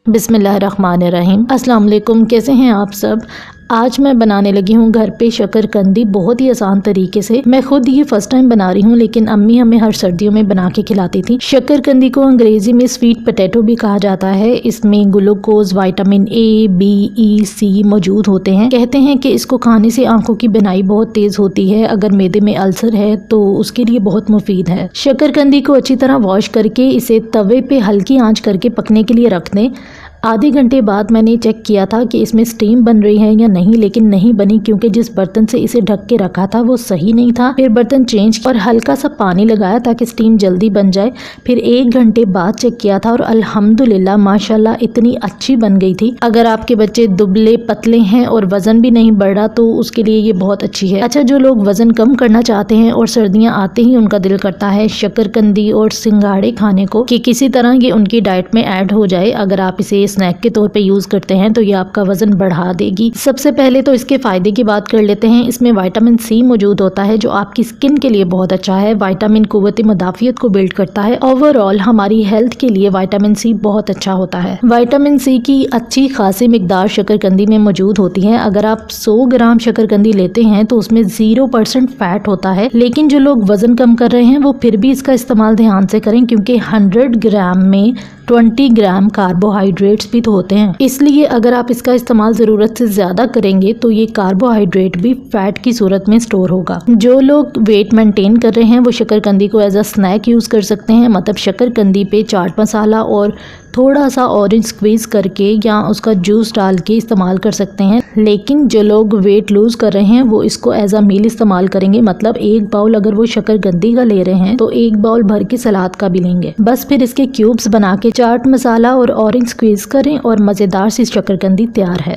बिस्मिल्लाहिर्रहमानिर्रहीम। अस्सलाम वालेकुम। कैसे हैं आप सब। आज मैं बनाने लगी हूँ घर पे शकरकंदी बहुत ही आसान तरीके से। मैं खुद ये फर्स्ट टाइम बना रही हूँ, लेकिन अम्मी हमें हर सर्दियों में बना के खिलाती थी। शकरकंदी को अंग्रेजी में स्वीट पोटैटो भी कहा जाता है। इसमें ग्लूकोज, विटामिन ए, बी, ई, सी मौजूद होते हैं। कहते हैं कि इसको खाने से आंखों की बिनाई बहुत तेज होती है। अगर मैदे में अल्सर है तो उसके लिए बहुत मुफीद है। शकरकंदी को अच्छी तरह वॉश करके इसे तवे पे हल्की आंच करके पकने के लिए रख दें। आधे घंटे बाद मैंने चेक किया था कि इसमें स्टीम बन रही है या नहीं, लेकिन नहीं बनी, क्योंकि जिस बर्तन से इसे ढक के रखा था वो सही नहीं था। फिर बर्तन चेंज और हल्का सा पानी लगाया ताकि स्टीम जल्दी बन जाए। फिर 1 घंटे बाद चेक किया था और अल्हम्दुलिल्लाह माशाल्लाह इतनी अच्छी बन गई थी। अगर आपके बच्चे दुबले पतले हैं और वजन भी नहीं बढ़ रहा तो उसके लिए ये बहुत अच्छी है। अच्छा, जो लोग वजन कम करना चाहते हैं और सर्दियाँ आते ही उनका दिल करता है शकरकंदी और सिंघाड़े खाने को, कि किसी तरह ये उनकी डाइट में ऐड हो जाए, अगर आप इसे स्नैक के तौर पे यूज करते हैं तो ये आपका वजन बढ़ा देगी। सबसे पहले तो इसके फायदे की बात कर लेते हैं। इसमें विटामिन सी मौजूद होता है जो आपकी स्किन के लिए बहुत अच्छा है। विटामिन कुव्वत मुदाफियत को बिल्ड करता है। ओवरऑल हमारी हेल्थ के लिए विटामिन सी बहुत अच्छा होता है। विटामिन सी की अच्छी खासी मिकदार शकरकंदी में मौजूद होती है। अगर आप 100 ग्राम शकरकंदी लेते हैं तो उसमें 0% फैट होता है। लेकिन जो लोग वजन कम कर रहे हैं वो फिर भी इसका इस्तेमाल ध्यान से करें, क्योंकि 100 ग्राम में 20 ग्राम कार्बोहाइड्रेट्स भी तो होते हैं। इसलिए अगर आप इसका इस्तेमाल ज़रूरत से ज़्यादा करेंगे तो ये कार्बोहाइड्रेट भी फैट की सूरत में स्टोर होगा। जो लोग वेट मेंटेन कर रहे हैं वो शकरकंदी को एज अ स्नैक यूज़ कर सकते हैं। मतलब शकरकंदी पे चाट मसाला और थोड़ा सा ऑरेंज स्क्वीज़ करके या उसका जूस डाल के इस्तेमाल कर सकते हैं। लेकिन जो लोग वेट लूज़ कर रहे हैं वो इसको एज अ मील इस्तेमाल करेंगे। मतलब 1 बाउल अगर वो शकरकंदी का ले रहे हैं तो 1 बाउल भर के सलाद का भी लेंगे। बस फिर इसके क्यूब्स बना के चाट मसाला और ऑरेंज स्क्वीज़ करें और मज़ेदार सी शकरकंदी तैयार है।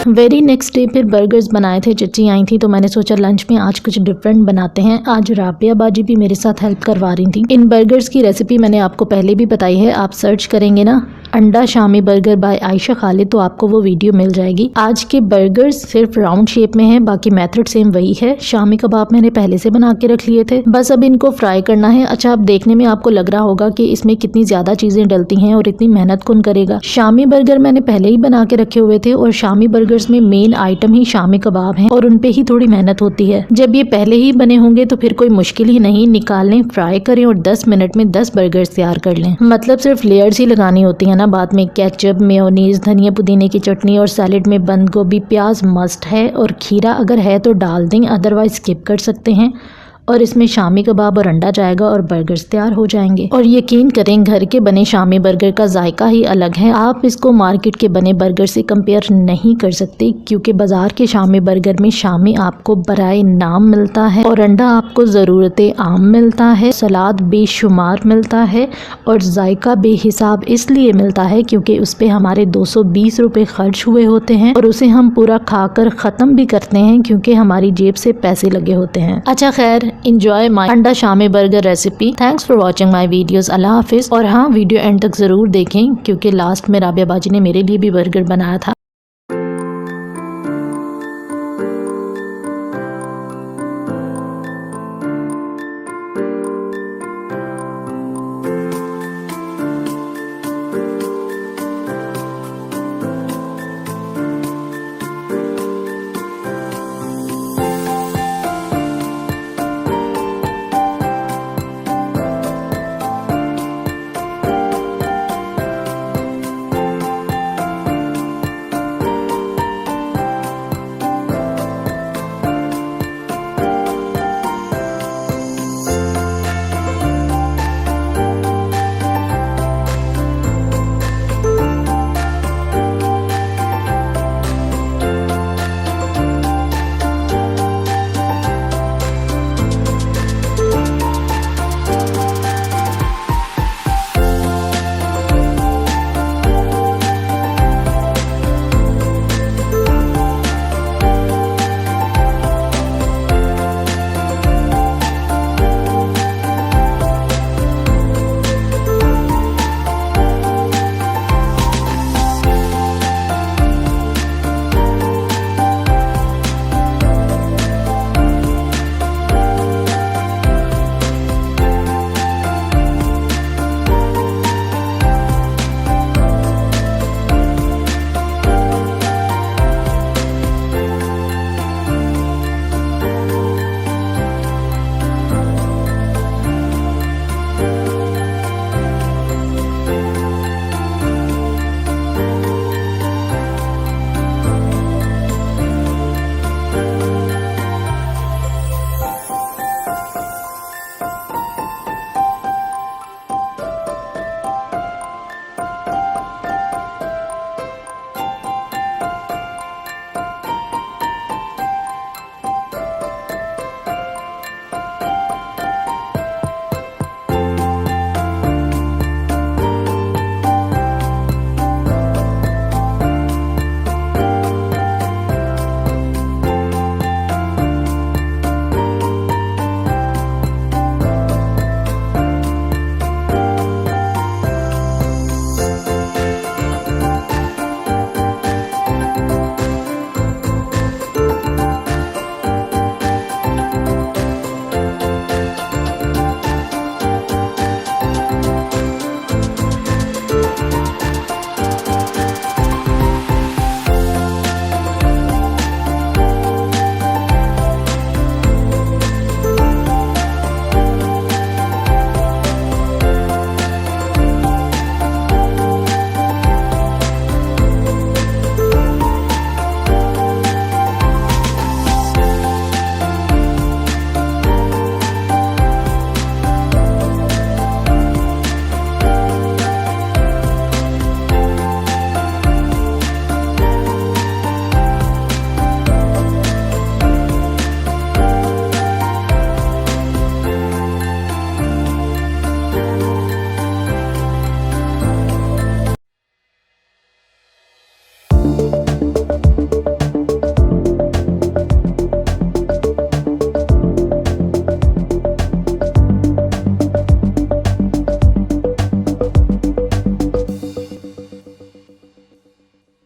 वेरी नेक्स्ट डे फिर बर्गर्स बनाए थे, चची आई थी तो मैंने सोचा लंच में आज कुछ डिफरेंट बनाते हैं। आज राबिया बाजी भी मेरे साथ हेल्प करवा रही थी। इन बर्गर्स की रेसिपी मैंने आपको पहले भी बताई है, आप सर्च करेंगे ना अंडा शामी बर्गर बाय आयशा खालिद, तो आपको वो वीडियो मिल जाएगी। आज के बर्गर्स सिर्फ राउंड शेप में हैं, बाकी मेथड सेम वही है। शामी कबाब मैंने पहले से बना के रख लिए थे, बस अब इनको फ्राई करना है। अच्छा, अब देखने में आपको लग रहा होगा कि इसमें कितनी ज्यादा चीजें डलती हैं और इतनी मेहनत कौन करेगा। शामी बर्गर मैंने पहले ही बना के रखे हुए थे और शामी बर्गर्स में मेन आइटम ही शामी कबाब हैं और उनपे ही थोड़ी मेहनत होती है। जब ये पहले ही बने होंगे तो फिर कोई मुश्किल ही नहीं, निकालें, फ्राई करें और 10 मिनट में 10 बर्गर्स तैयार कर लें। मतलब सिर्फ लेयर्स ही लगानी होती है ना, बाद में केचप, मेयोनीज, धनिया पुदीने की चटनी और सैलेड में बंद गोभी प्याज मस्ट है और खीरा अगर है तो डाल दें, अदरवाइज स्किप कर सकते हैं। और इसमें शामी कबाब और अंडा जाएगा और बर्गर्स तैयार हो जाएंगे। और यकीन करें, घर के बने शामी बर्गर का जायका ही अलग है। आप इसको मार्केट के बने बर्गर से कंपेयर नहीं कर सकते, क्योंकि बाजार के शामी बर्गर में शामी आपको बराए नाम मिलता है और अंडा आपको ज़रूरते आम मिलता है, सलाद बेशुमार मिलता है और जायका बेहिसाब इसलिए मिलता है क्योंकि उस पर हमारे 220 रुपये खर्च हुए होते हैं और उसे हम पूरा खाकर ख़त्म भी करते हैं क्योंकि हमारी जेब से पैसे लगे होते हैं। अच्छा खैर, enjoy my anda shami burger recipe. Thanks for watching my videos. अल्लाह हाफिज़। और हाँ, वीडियो एंड तक ज़रूर देखें क्योंकि लास्ट में राबिया बाजी ने मेरे लिए भी बर्गर बनाया था।